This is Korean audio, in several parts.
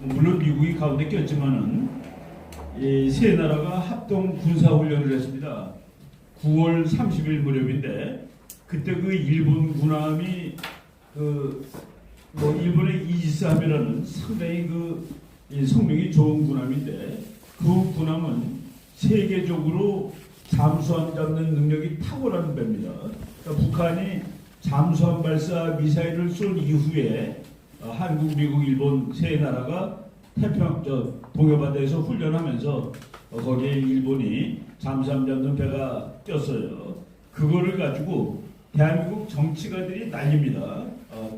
물론 미국이 가운데 꼈지만은 이 세 나라가 합동 군사훈련을 했습니다. 9월 30일 무렵인데 그때 그 일본 군함이 일본의 이지스함이라는 상당히 이 성능이 좋은 군함인데 그 군함은 세계적으로 잠수함 잡는 능력이 탁월한 배입니다. 그러니까 북한이 잠수함 발사 미사일을 쏜 이후에 한국, 미국, 일본 세 나라가 동해바다에서 훈련하면서 거기에 일본이 잠수함 잡는 배가 꼈어요. 그거를 가지고 대한민국 정치가들이 난립니다.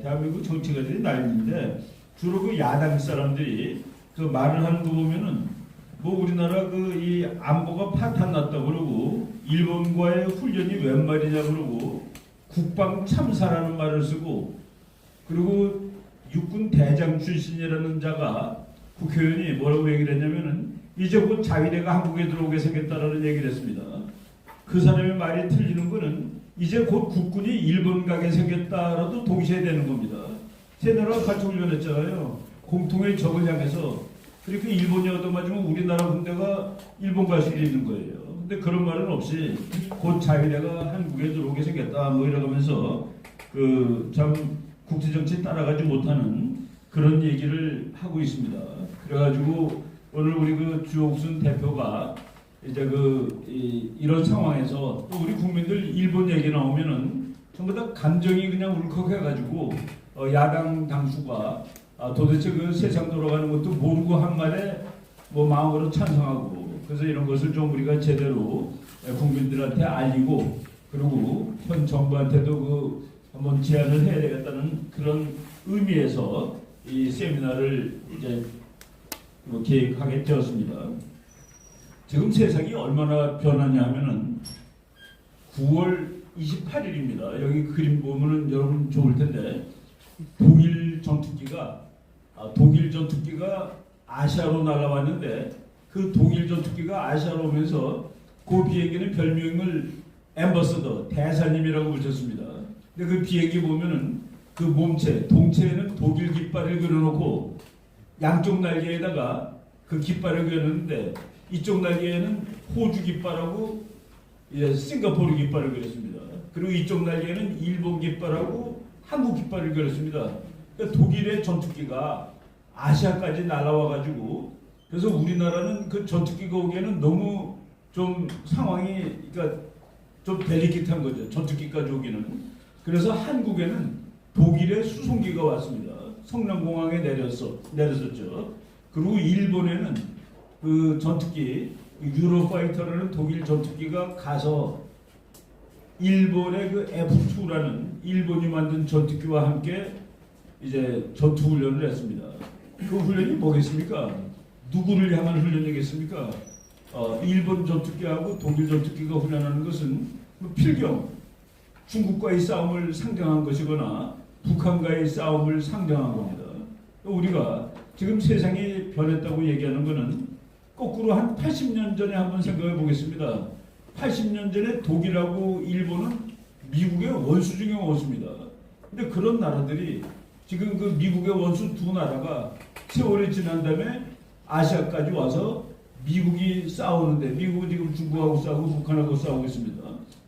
대한민국 정치가들이 난리인데 주로 그 야당 사람들이 그 말을 하는 거 보면은 뭐 우리나라 이 안보가 파탄 났다 그러고 일본과의 훈련이 웬 말이냐 그러고 국방 참사라는 말을 쓰고 그리고 육군 대장 출신이라는 자가 국회의원이 뭐라고 얘기를 했냐면은 이제 곧 자위대가 한국에 들어오게 생겼다라는 얘기를 했습니다. 그 사람의 말이 틀리는 거는 이제 곧 국군이 일본 가게 생겼다라도 동시에 되는 겁니다. 세 나라가 같이 훈련했잖아요. 공통의 적을 향해서 그렇게 일본이 얻어맞으면 우리나라 군대가 일본 갈 수도 있는 거예요. 근데 그런 말은 없이 곧 자위대가 한국에 들어오게 생겼다 뭐 이러면서 참 국제정치 따라가지 못하는 그런 얘기를 하고 있습니다. 그래가지고 오늘 우리 주옥순 대표가 이제 이런 상황에서 또 우리 국민들 일본 얘기 나오면은 전부 다 감정이 그냥 울컥해가지고 야당 당수가 도대체 세상 돌아가는 것도 모르고 한 말에 뭐 마음으로 찬성하고 그래서 이런 것을 좀 우리가 제대로 국민들한테 알리고 그리고 현 정부한테도 한번 제안을 해야 되겠다는 그런 의미에서 이 세미나를 이제 계획하게 되었습니다. 지금 세상이 얼마나 변하냐 하면은 9월 28일입니다. 여기 그림 보면은 여러분 좋을 텐데 독일 전투기가 아시아로 날아왔는데 그 독일 전투기가 아시아로 오면서 그 비행기는 별명을 앰버서더 대사님이라고 붙였습니다. 근데 그 비행기 보면은 그 몸체 동체에는 독일 깃발을 그려놓고 양쪽 날개에다가 그 깃발을 그렸는데 이쪽 날개에는 호주 깃발하고 싱가포르 깃발을 그렸습니다. 그리고 이쪽 날개에는 일본 깃발하고 한국 깃발을 그렸습니다. 그러니까 독일의 전투기가 아시아까지 날아와가지고 그래서 우리나라는 그 전투기가 오기에는 너무 좀 상황이 그러니까 좀 델리킷한 거죠. 전투기까지 오기는. 그래서 한국에는 독일의 수송기가 왔습니다. 성남공항에 내렸었죠. 그리고 일본에는 그 전투기 유로파이터라는 독일 전투기가 가서 일본의 그 F2라는 일본이 만든 전투기와 함께 이제 전투 훈련을 했습니다. 그 훈련이 뭐겠습니까? 누구를 향한 훈련이겠습니까? 일본 전투기하고 독일 전투기가 훈련하는 것은 필경 중국과의 싸움을 상정한 것이거나 북한과의 싸움을 상정한 겁니다. 우리가 지금 세상이 변했다고 얘기하는 것은 거꾸로 한 80년 전에 한번 생각해 보겠습니다. 80년 전에 독일하고 일본은 미국의 원수 중에 원수입니다. 근데 그런 나라들이 지금 그 미국의 원수 두 나라가 세월이 지난 다음에 아시아까지 와서 미국이 싸우는데 미국은 지금 중국하고 싸우고 북한하고 싸우고 있습니다.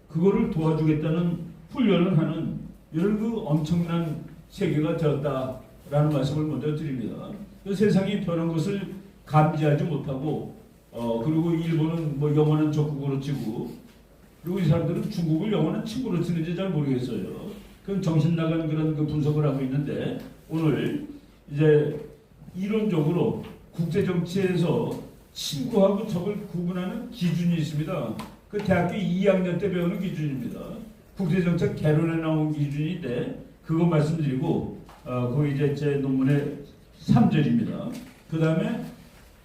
그거를 도와주겠다는 훈련을 하는 이런 엄청난 세계가 되었다라는 말씀을 먼저 드립니다. 세상이 변한 것을 감지하지 못하고 그리고 일본은 뭐 영원한 적국으로 치고 그리고 이 사람들은 중국을 영원한 친구로 치는지 잘 모르겠어요. 그건 정신 나간 그런 분석을 하고 있는데 오늘 이제 이론적으로 국제 정치에서 친구하고 적을 구분하는 기준이 있습니다. 그 대학교 2학년 때 배우는 기준입니다. 국제 정책 개론에 나온 기준인데 그거 말씀드리고 거기 이제 제 논문의 3절입니다. 그 다음에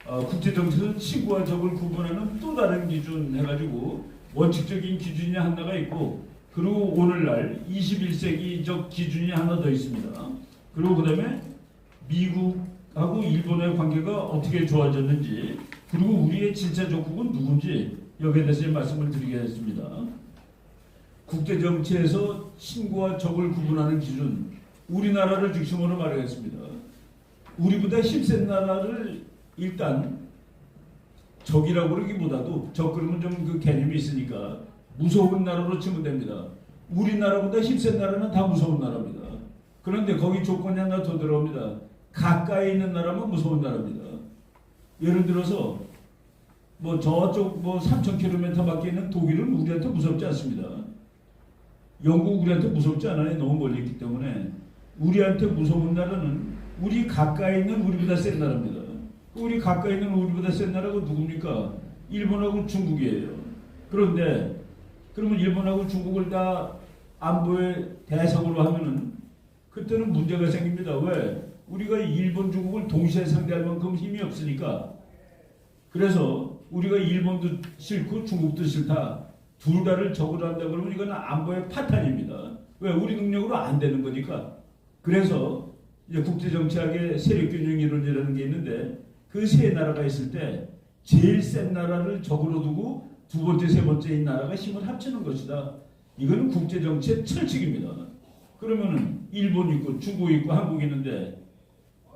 국제정치에서 친구와 적을 구분하는 또 다른 기준 해가지고 원칙적인 기준이 하나가 있고 그리고 오늘날 21세기적 기준이 하나 더 있습니다. 그리고 그 다음에 미국하고 일본의 관계가 어떻게 좋아졌는지 그리고 우리의 진짜 적국은 누군지 여기에 대해서 말씀을 드리겠습니다. 국제정치에서 친구와 적을 구분하는 기준 우리나라를 중심으로 말하겠습니다. 우리보다 힘센 나라를 일단 적이라고 그러기보다도 적 그러면 좀 그 개념이 있으니까 무서운 나라로 치면 됩니다. 우리나라보다 힘센 나라는 다 무서운 나라입니다. 그런데 거기 조건이 하나 더 들어옵니다. 가까이 있는 나라면 무서운 나라입니다. 예를 들어서 뭐 저쪽 뭐 3,000km 밖에 있는 독일은 우리한테 무섭지 않습니다. 영국 우리한테 무섭지 않아요. 너무 멀리 있기 때문에. 우리한테 무서운 나라는 우리 가까이 있는 우리보다 센 나라입니다. 우리 가까이 있는 우리보다 센 나라가 누굽니까? 일본하고 중국이에요. 그런데 그러면 일본하고 중국을 다 안보의 대상으로 하면은 그때는 문제가 생깁니다. 왜? 우리가 일본, 중국을 동시에 상대할 만큼 힘이 없으니까. 그래서 우리가 일본도 싫고 중국도 싫다. 둘 다를 적으로 한다 그러면 이건 안보의 파탄입니다. 왜? 우리 능력으로 안 되는 거니까. 그래서 이제 국제정치학의 세력균형 이론이라는 게 있는데 그 세 나라가 있을 때 제일 센 나라를 적으로 두고 두 번째, 세 번째인 나라가 힘을 합치는 것이다. 이거는 국제정치의 철칙입니다. 그러면은 일본 있고 중국 있고 한국 있는데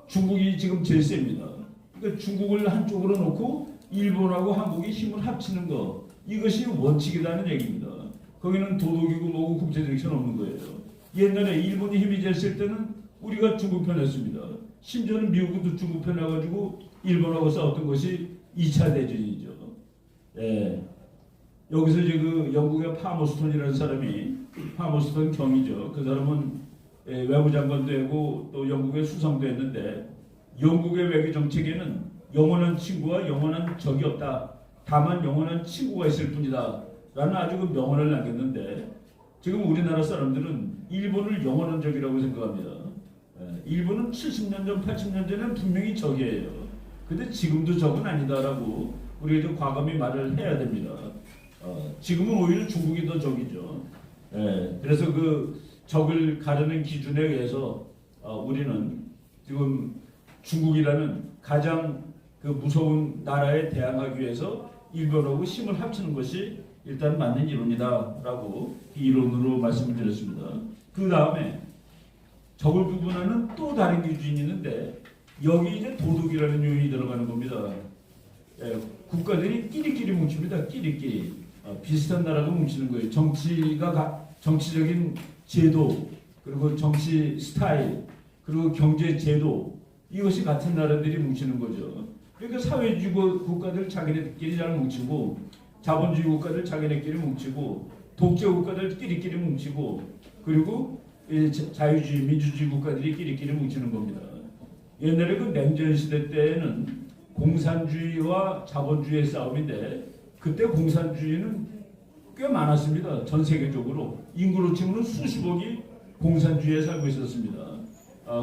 중국이 지금 제일 셉니다. 그러니까 중국을 한쪽으로 놓고 일본하고 한국이 힘을 합치는 거 이것이 원칙이라는 얘기입니다. 거기는 도덕이고 뭐고 국제정치는 없는 거예요. 옛날에 일본이 힘이 제일 셀 때는 우리가 중국 편이었습니다. 심지어는 미국도 중국 편에 가지고 일본하고 싸웠던 것이 2차 대전이죠. 예. 여기서 이제 그 영국의 파머스톤이라는 사람이 파머스톤 경이죠. 그 사람은 외무장관도 되고 또 영국의 수상도 했는데 영국의 외교 정책에는 영원한 친구와 영원한 적이 없다. 다만 영원한 친구가 있을 뿐이다. 라는 아주 그 명언을 남겼는데 지금 우리나라 사람들은 일본을 영원한 적이라고 생각합니다. 일본은 70년 전, 80년 전에는 분명히 적이에요. 근데 지금도 적은 아니다라고 우리가 좀 과감히 말을 해야 됩니다. 지금은 오히려 중국이 더 적이죠. 그래서 그 적을 가르는 기준에 의해서 우리는 지금 중국이라는 가장 그 무서운 나라에 대항하기 위해서 일본하고 힘을 합치는 것이 일단 맞는 이론이다라고 이론으로 말씀을 드렸습니다. 그 다음에 적을 구분하는 또 다른 기준이 있는데 여기 이제 도덕이라는 요인이 들어가는 겁니다. 국가들이 끼리끼리 뭉칩니다. 끼리끼리 비슷한 나라가 뭉치는 거예요. 정치적인 제도 그리고 정치 스타일 그리고 경제 제도 이것이 같은 나라들이 뭉치는 거죠. 그러니까 사회주의 국가들 자기네끼리 잘 뭉치고 자본주의 국가들 자기네끼리 뭉치고 독재 국가들 끼리끼리 뭉치고 그리고 자유주의 민주주의 국가들이 끼리끼리 뭉치는 겁니다. 옛날에 그 냉전 시대 때에는 공산주의와 자본주의의 싸움인데 그때 공산주의는 꽤 많았습니다. 전 세계적으로 인구로 치면 수십억이 공산주의에 살고 있었습니다.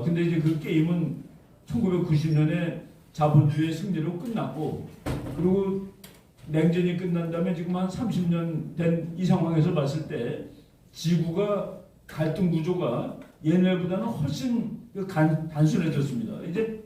근데 이제 그 게임은 1990년에 자본주의의 승리로 끝났고 그리고 냉전이 끝난 다음에 지금 한 30년 된 이 상황에서 봤을 때 지구가 갈등 구조가 옛날보다는 훨씬 단순해졌습니다. 이제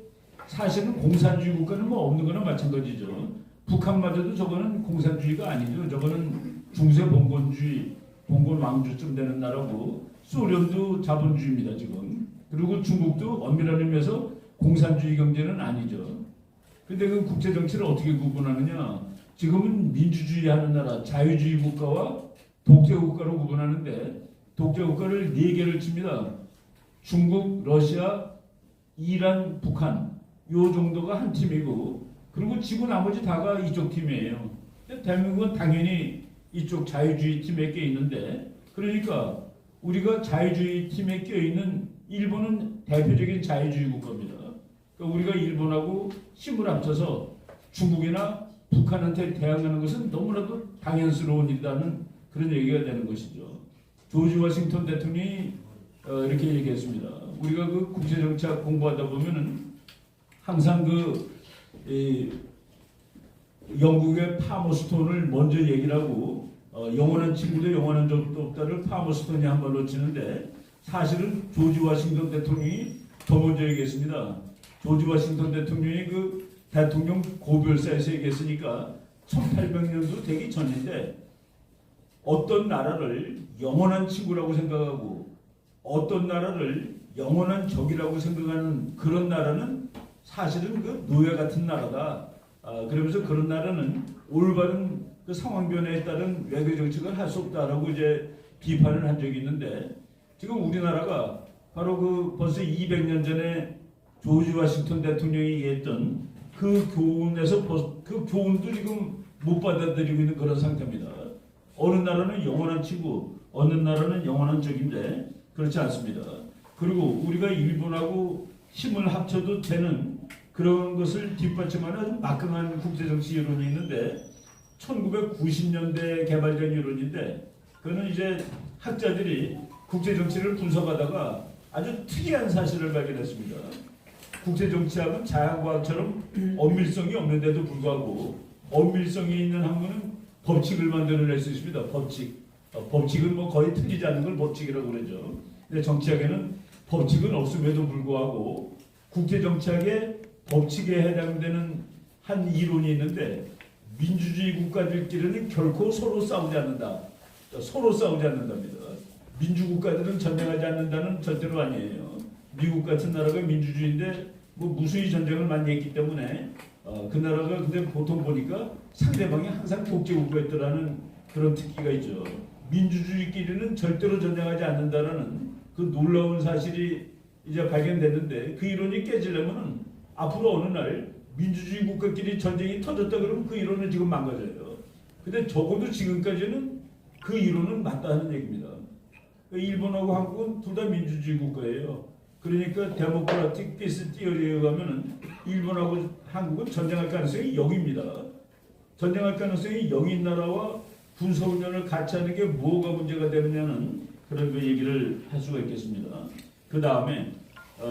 사실은 공산주의 국가는 뭐 없는 거나 마찬가지죠. 북한마저도 저거는 공산주의가 아니죠. 저거는 중세 봉건주의, 봉건 왕조쯤 되는 나라고 소련도 자본주의입니다 지금. 그리고 중국도 엄밀한 의미에서 공산주의 경제는 아니죠. 근데 그 국제 정치를 어떻게 구분하느냐? 지금은 민주주의 하는 나라, 자유주의 국가와 독재 국가로 구분하는데 독재 국가를 4개를 칩니다. 중국, 러시아, 이란, 북한 요 정도가 한 팀이고 그리고 지구 나머지 다가 이쪽 팀이에요. 대한민국은 당연히 이쪽 자유주의 팀에 껴 있는데 그러니까 우리가 자유주의 팀에 껴 있는 일본은 대표적인 자유주의 국가입니다. 그러니까 우리가 일본하고 힘을 합쳐서 중국이나 북한한테 대항하는 것은 너무나도 당연스러운 일이라는 그런 얘기가 되는 것이죠. 조지 워싱턴 대통령이 이렇게 얘기했습니다. 우리가 그 국제정치학 공부하다 보면은 항상 영국의 파머스톤을 먼저 얘기를 하고 영원한 친구도 영원한 적도 없다를 파머스톤이 한 발로 치는데 사실은 조지 워싱턴 대통령이 더 먼저 얘기했습니다. 조지 워싱턴 대통령이 그 대통령 고별사에서 얘기했으니까 1800년도 되기 전인데 어떤 나라를 영원한 친구라고 생각하고 어떤 나라를 영원한 적이라고 생각하는 그런 나라는 사실은 그 노예 같은 나라다. 그러면서 그런 나라는 올바른 그 상황 변화에 따른 외교 정책을 할 수 없다라고 이제 비판을 한 적이 있는데, 지금 우리나라가 바로 그 벌써 200년 전에 조지 워싱턴 대통령이 얘기했던 그 교훈에서 그 교훈도 지금 못 받아들이고 있는 그런 상태입니다. 어느 나라는 영원한 친구, 어느 나라는 영원한 적인데 그렇지 않습니다. 그리고 우리가 일본하고 힘을 합쳐도 되는 그런 것을 뒷받침하는 막강한 국제정치 이론이 있는데, 1990년대에 개발된 이론인데, 그거는 이제 학자들이 국제정치를 분석하다가 아주 특이한 사실을 발견했습니다. 국제정치학은 자연과학처럼 엄밀성이 없는데도 불구하고 엄밀성이 있는 학문은 법칙을 만들어낼 수 있습니다. 법칙. 법칙은 뭐 거의 틀리지 않는 걸 법칙이라고 그러죠. 근데 정치학에는 법칙은 없음에도 불구하고 국제정치학의 법칙에 해당되는 한 이론이 있는데, 민주주의 국가들끼리는 결코 서로 싸우지 않는다. 서로 싸우지 않는답니다. 민주국가들은 전쟁하지 않는다는 절대로 아니에요. 미국 같은 나라가 민주주의인데 뭐 무수히 전쟁을 많이 했기 때문에 그 나라가 근데 보통 보니까 상대방이 항상 독재국가였더라는 그런 특기가 있죠. 민주주의끼리는 절대로 전쟁하지 않는다라는 그 놀라운 사실이 이제 발견됐는데, 그 이론이 깨지려면 앞으로 어느 날 민주주의 국가끼리 전쟁이 터졌다 그러면 그 이론은 지금 망가져요. 근데 적어도 지금까지는 그 이론은 맞다는 얘기입니다. 일본하고 한국은 둘 다 민주주의 국가예요. 그러니까 데모크라틱 피스 티어리에 의하면 일본하고 한국은 전쟁할 가능성이 0입니다. 전쟁할 가능성이 0인 나라와 군사훈련을 같이 하는 게 뭐가 문제가 되느냐는 그런 그 얘기를 할 수가 있겠습니다. 그 다음에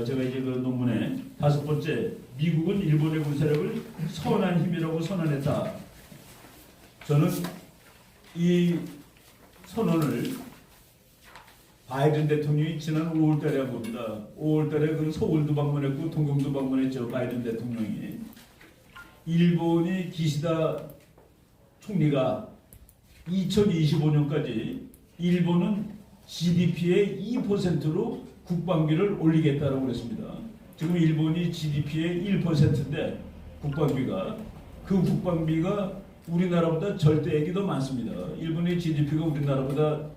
제가 이제 그 논문에 5번째, 미국은 일본의 군사력을 선한 힘이라고 선언했다. 저는 이 선언을 바이든 대통령이 지난 5월달에 한 겁니다. 5월달에 그 서울도 방문했고 동경도 방문했죠. 바이든 대통령이. 일본이 기시다 총리가 2025년까지 일본은 GDP의 2%로 국방비를 올리겠다라고 그랬습니다. 지금 일본이 GDP의 1%인데 그 국방비가 우리나라보다 절대액이 더 많습니다. 일본의 GDP가 우리나라보다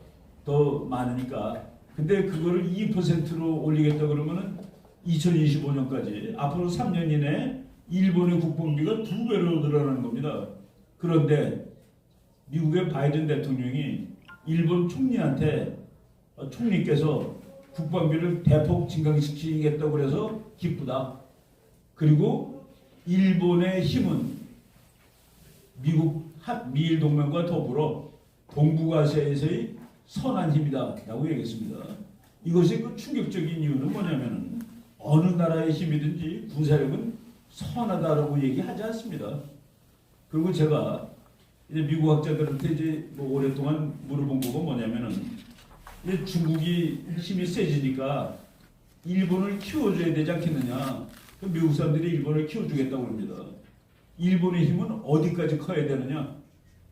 더 많으니까. 근데 그거를 2%로 올리겠다 그러면은 2025년까지 앞으로 3년 이내에 일본의 국방비가 2배로 늘어나는 겁니다. 그런데 미국의 바이든 대통령이 일본 총리께서 국방비를 대폭 증강시키겠다고 그래서 기쁘다. 그리고 일본의 힘은 미일 동맹과 더불어 동북아시아에서의 선한 힘이다 라고 얘기했습니다. 이것이 그 충격적인 이유는 뭐냐면, 어느 나라의 힘이든지 군사력은 선하다라고 얘기하지 않습니다. 그리고 제가 이제 미국 학자들한테 이제 뭐 오랫동안 물어본 거가 뭐냐면은, 이제 중국이 힘이 세지니까 일본을 키워줘야 되지 않겠느냐. 미국 사람들이 일본을 키워주겠다고 합니다. 일본의 힘은 어디까지 커야 되느냐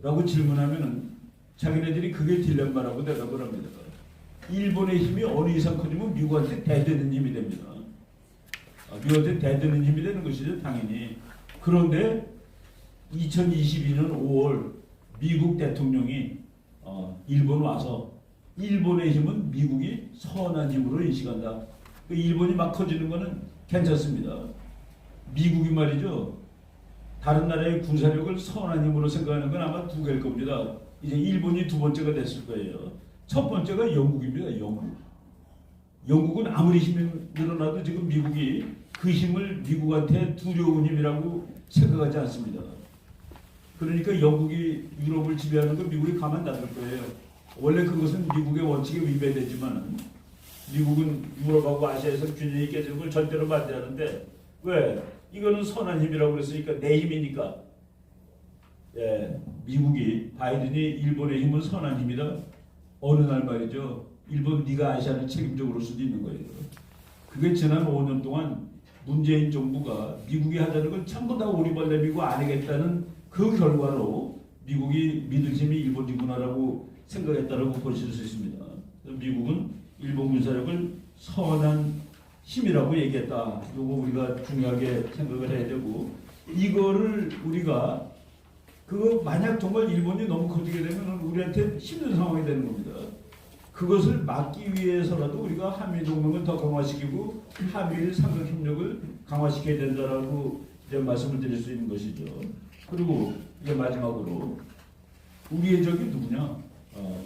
라고 질문하면은 자기네들이 그게 딜레마라고 대답을 합니다. 일본의 힘이 어느 이상 커지면 미국한테 대드는 힘이 됩니다. 미국한테 대드는 힘이 되는 것이죠, 당연히. 그런데 2022년 5월 미국 대통령이 일본 와서 일본의 힘은 미국이 선한 힘으로 인식한다. 일본이 막 커지는 것은 괜찮습니다. 미국이 말이죠, 다른 나라의 군사력을 선한 힘으로 생각하는 건 아마 두 개일 겁니다. 이제 일본이 두 번째가 됐을 거예요. 첫 번째가 영국입니다. 영국은 아무리 힘이 늘어나도 지금 미국이 그 힘을 미국한테 두려운 힘이라고 생각하지 않습니다. 그러니까 영국이 유럽을 지배하는 건 미국이 가만 놔둘 거예요. 원래 그것은 미국의 원칙에 위배되지만 미국은 유럽하고 아시아에서 균형이 깨지는 걸 절대로 반대하는데, 왜? 이거는 선한 힘이라고 그랬으니까, 내 힘이니까. 미국이, 바이든이 일본의 힘은 선한 힘이다. 어느 날 말이죠, 일본 네가 아시아를 책임져 올 수도 있는 거예요. 그게 지난 5년 동안 문재인 정부가 미국이 하자는 걸 전부 다 오리발 내밀고 안 하겠다는 그 결과로 미국이 믿을 힘이 일본이구나라고 생각했다라고 보실 수 있습니다. 미국은 일본 군사력을 선한 힘이라고 얘기했다. 이거 우리가 중요하게 생각을 해야 되고, 이거를 우리가 그거 만약 정말 일본이 너무 커지게 되면 우리한테 힘든 상황이 되는 겁니다. 그것을 막기 위해서라도 우리가 한미 동맹을 더 강화시키고 한미일 삼각 협력을 강화시켜야 된다라고 이제 말씀을 드릴 수 있는 것이죠. 그리고 이제 마지막으로 우리의 적이 누구냐?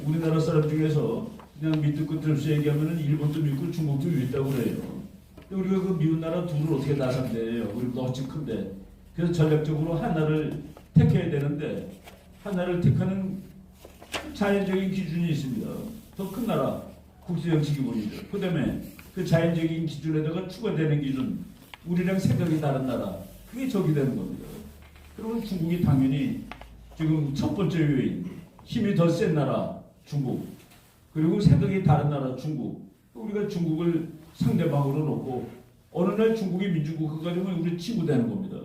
우리나라 사람 중에서 그냥 밑도 끝도 없이 얘기하면은 일본도 믿고 중국도 믿다고 그래요. 근데 우리가 그 미운 나라 둘을 어떻게 다 상대해요? 우리 너무 큰데. 그래서 전략적으로 하나를 택해야 되는데 하나를 택하는 자연적인 기준이 있습니다. 더 큰 나라, 국제정치 기본이죠. 그 다음에 그 자연적인 기준에다가 추가되는 기준, 우리랑 생각이 다른 나라, 그게 적이 되는 겁니다. 그러면 중국이 당연히 지금 첫 번째 요인, 힘이 더 센 나라, 중국, 그리고 생각이 다른 나라, 중국. 우리가 중국을 상대방으로 놓고 어느 날 중국이 민주국가가 되면 우리 친구 되는 겁니다.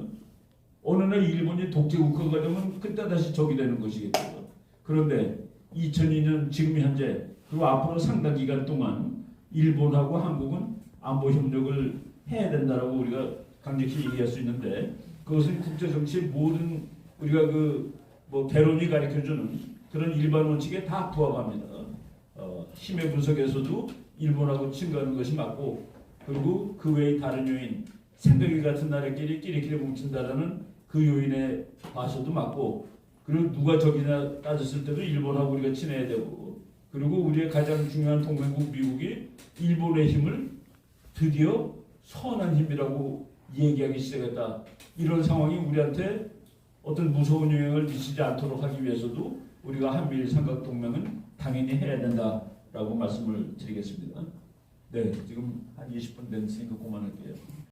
어느 날 일본이 독재국가가 되면 그때 다시 적이 되는 것이겠죠. 그런데 2002년 지금 현재 그리고 앞으로 상당 기간 동안 일본하고 한국은 안보 협력을 해야 된다라고 우리가 강력히 얘기할 수 있는데 그것은 국제 정치의 모든 우리가 뭐 개론이 가르쳐주는 그런 일반 원칙에 다 부합합니다. 힘의 분석에서도 일본하고 친구하는 것이 맞고 그리고 그 외의 다른 요인 생각이 같은 나라끼리 끼리끼리 뭉친다라는 그 요인에 봐서도 맞고 그리고 누가 적이냐 따졌을 때도 일본하고 우리가 친해야 되고 그리고 우리의 가장 중요한 동맹국 미국이 일본의 힘을 드디어 선한 힘이라고 얘기하기 시작했다. 이런 상황이 우리한테 어떤 무서운 영향을 미치지 않도록 하기 위해서도 우리가 한미일 삼각동맹은 당연히 해야 된다라고 말씀을 드리겠습니다. 네, 지금 한 20분 됐으니까 그만할게요.